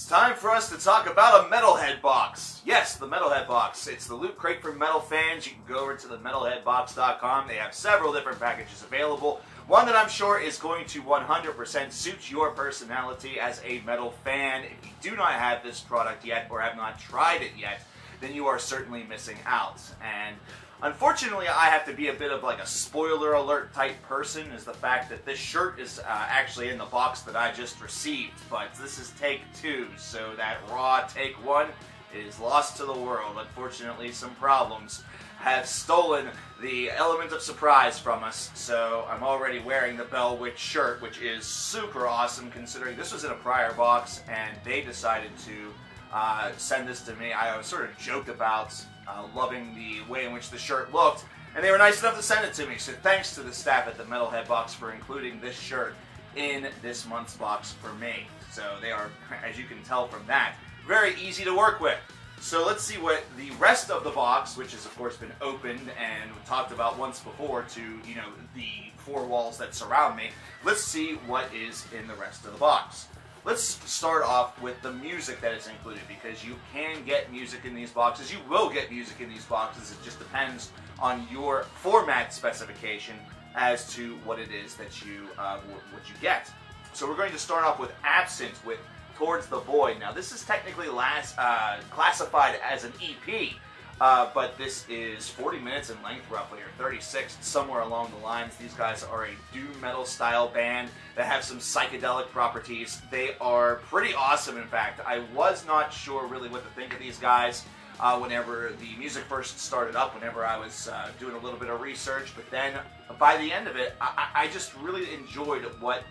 It's time for us to talk about a Metalhead Box. Yes, the Metalhead Box. It's the loot crate for metal fans. You can go over to the metalheadbox.com. They have several different packages available. One that I'm sure is going to 100% suit your personality as a metal fan. If you do not have this product yet or have not tried it yet, then you are certainly missing out. And unfortunately, I have to be a bit of like a spoiler alert type person, is the fact that this shirt is actually in the box that I just received, but this is take 2, so that raw take 1 is lost to the world. Unfortunately, some problems have stolen the element of surprise from us, so I'm already wearing the Bell Witch shirt, which is super awesome considering this was in a prior box and they decided to send this to me. I was sort of joked about loving the way in which the shirt looked, and they were nice enough to send it to me. So thanks to the staff at the Metalhead Box for including this shirt in this month's box for me. So they are, as you can tell from that, very easy to work with. So let's see what the rest of the box, which has of course been opened and talked about once before to, you know, the 4 walls that surround me. Let's see what is in the rest of the box. Let's start off with the music that is included, because you can get music in these boxes. You will get music in these boxes. It just depends on your format specification as to what it is that you what you get. So we're going to start off with Absinthe with Towards the Void. Now this is technically classified as an EP, but this is 40 minutes in length roughly, or 36, somewhere along the lines. These guys are a doom metal style band that have some psychedelic properties. They are pretty awesome, in fact. I was not sure really what to think of these guys whenever the music first started up, whenever I was doing a little bit of research, but then by the end of it, I just really enjoyed what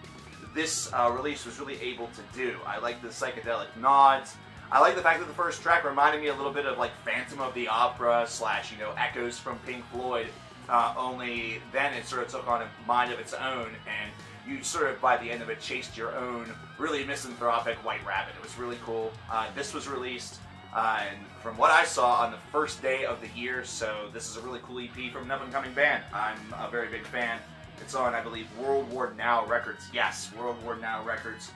this release was really able to do. I like the psychedelic nods. I like the fact that the first track reminded me a little bit of like Phantom of the Opera / echoes from Pink Floyd, only then it sort of took on a mind of its own, and you sort of, by the end of it, chased your own really misanthropic White Rabbit. It was really cool. This was released, and from what I saw, on the first day of the year, so this is a really cool EP from an up-and-coming band. I'm a very big fan. It's on, I believe, World War Now Records. Yes, World War Now Records.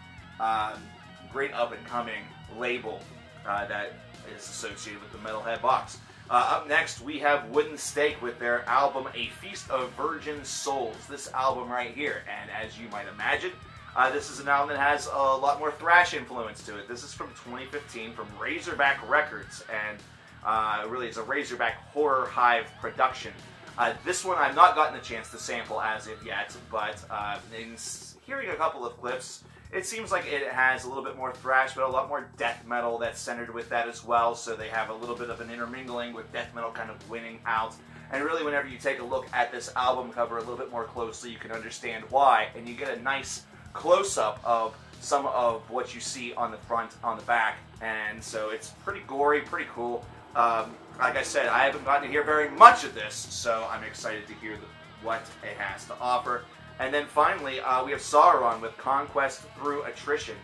Great up-and-coming label that is associated with the Metalhead Box. Up next, we have Wooden Stake with their album A Feast of Virgin Souls. This album right here, and as you might imagine, this is an album that has a lot more thrash influence to it. This is from 2015 from Razorback Records, and really it's a Razorback Horror Hive production. This one I've not gotten a chance to sample as of yet, but in hearing a couple of clips, it seems like it has a little bit more thrash, but a lot more death metal that's centered with that as well, so they have a little bit of an intermingling with death metal kind of winning out. And really, whenever you take a look at this album cover a little bit more closely, you can understand why, and you get a nice close-up of some of what you see on the front, on the back, and so it's pretty gory, pretty cool. Like I said, I haven't gotten to hear very much of this, so I'm excited to hear what it has to offer. And then finally, we have Sauron with Conquest Through Attrition.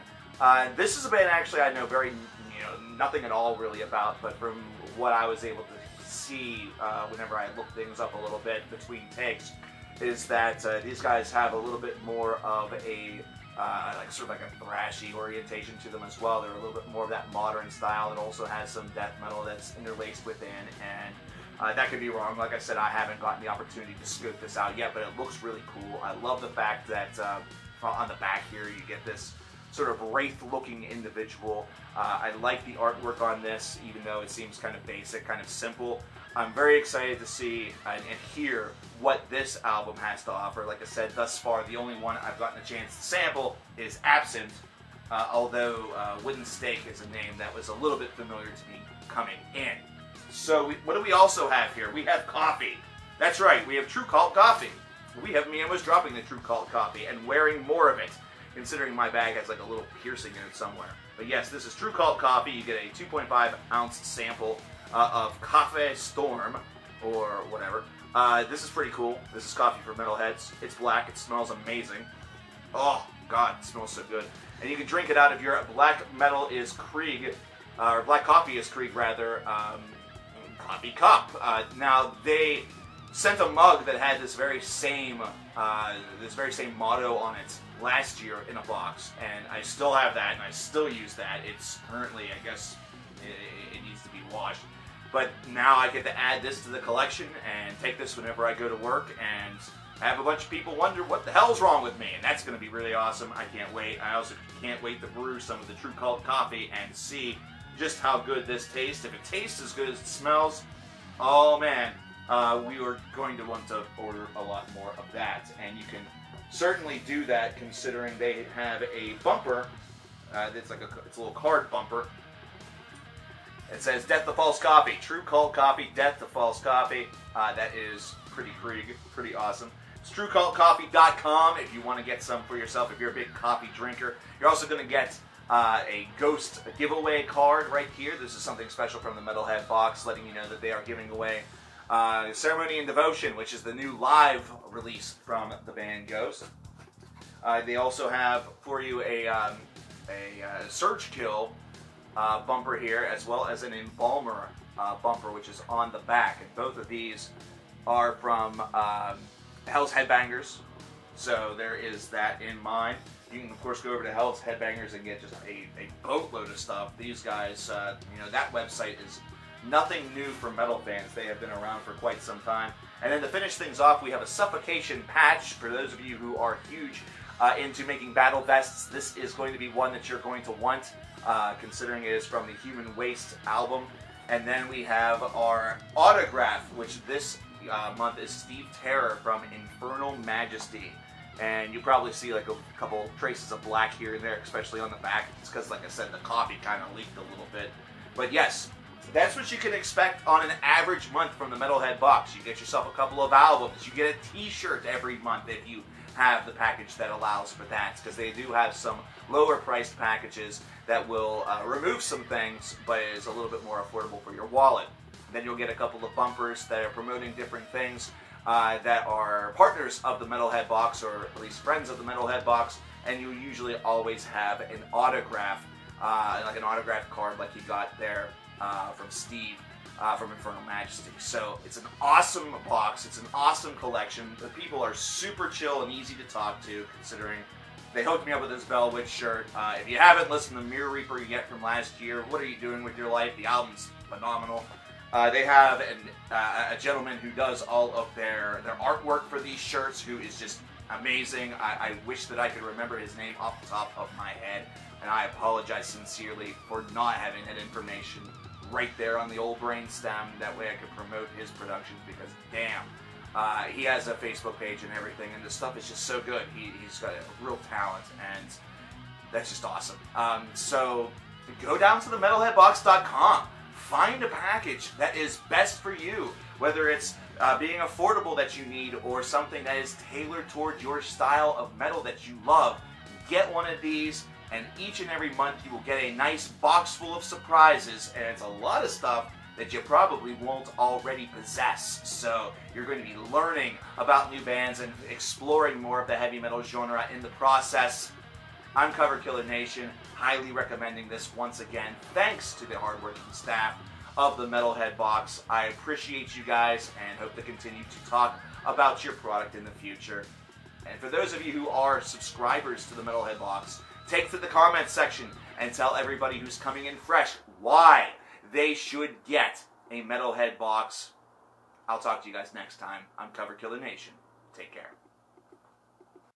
This is a band actually I know nothing at all really about, but from what I was able to see whenever I looked things up a little bit between takes, is that these guys have a little bit more of a sort of like a thrashy orientation to them as well. They're a little bit more of that modern style. It also has some death metal that's interlaced within, and that could be wrong. Like I said, I haven't gotten the opportunity to scope this out yet, but it looks really cool. I love the fact that on the back here you get this sort of wraith-looking individual. I like the artwork on this, even though it seems kind of basic, kind of simple. I'm very excited to see and hear what this album has to offer. Like I said, thus far, the only one I've gotten a chance to sample is Absinthe, although Wooden Stake is a name that was a little bit familiar to me coming in. So what do we also have here? We have coffee. That's right, we have True Cult coffee. We have me almost dropping the True Cult coffee and wearing more of it, considering my bag has like a little piercing in it somewhere. But yes, this is True Cult coffee. You get a 2.5 ounce sample of Cafe Storm, or whatever. This is pretty cool. This is coffee for metalheads. It's black. It smells amazing. Oh, God, it smells so good. And you can drink it out of your Black Metal is Krieg, or Black Coffee is Krieg, rather, coffee cup. Now, they sent a mug that had this very same motto on it last year in a box, and I still have that, and I still use that. It's currently, I guess, it needs to be washed. But now I get to add this to the collection and take this whenever I go to work, and have a bunch of people wonder what the hell's wrong with me, and that's going to be really awesome. I can't wait. I also can't wait to brew some of the True Cult coffee and see just how good this tastes. If it tastes as good as it smells, oh man, we are going to want to order a lot more of that, and you can certainly do that considering they have a bumper. It's a little card bumper. It says "Death to False Coffee," True Cult Coffee, Death to False Coffee. That is pretty awesome. It's TrueCultCoffee.com if you want to get some for yourself. If you're a big coffee drinker, you're also going to get a ghost giveaway card right here. This is something special from the Metalhead Box, letting you know that they are giving away Ceremony and Devotion, which is the new live release from the band Ghost. They also have for you a Surge Kill bumper here, as well as an Embalmer bumper, which is on the back. And both of these are from Hell's Headbangers, so there is that in mind. You can, of course, go over to Hell's Headbangers and get just a boatload of stuff. These guys, that website is nothing new for metal fans. They have been around for quite some time. And then to finish things off, we have a Suffocation patch. For those of you who are huge into making battle vests, this is going to be one that you're going to want, considering it is from the Human Waste album. And then we have our autograph, which this month is Steve Terror from Infernal Majesty. And you probably see like a couple traces of black here and there, especially on the back. It's because, like I said, the coffee kind of leaked a little bit. But yes, that's what you can expect on an average month from the Metalhead Box. You get yourself a couple of albums. You get a t-shirt every month if you have the package that allows for that, because they do have some lower priced packages that will remove some things, but is a little bit more affordable for your wallet. Then you'll get a couple of bumpers that are promoting different things that are partners of the Metalhead Box, or at least friends of the Metalhead Box, and you usually always have an autograph, like an autograph card like you got there from Steve from Infernal Majesty. So it's an awesome box, it's an awesome collection. The people are super chill and easy to talk to, considering they hooked me up with this Bell Witch shirt. If you haven't listened to Mirror Reaper yet from last year, what are you doing with your life? The album's phenomenal. They have a gentleman who does all of their artwork for these shirts, who is just amazing. I wish that I could remember his name off the top of my head, and I apologize sincerely for not having that information right there on the old brain stem. That way I could promote his productions, because damn, he has a Facebook page and everything, and the stuff is just so good. He's got a real talent, and that's just awesome. So go down to the metalheadbox.com. Find a package that is best for you, whether it's being affordable that you need, or something that is tailored toward your style of metal that you love. Get one of these, and each and every month you will get a nice box full of surprises, and it's a lot of stuff that you probably won't already possess. So you're going to be learning about new bands and exploring more of the heavy metal genre in the process. I'm Cover Killer Nation, highly recommending this once again. Thanks to the hardworking staff of the Metalhead Box. I appreciate you guys and hope to continue to talk about your product in the future. And for those of you who are subscribers to the Metalhead Box, take to the comments section and tell everybody who's coming in fresh why they should get a Metalhead Box. I'll talk to you guys next time. I'm Cover Killer Nation. Take care.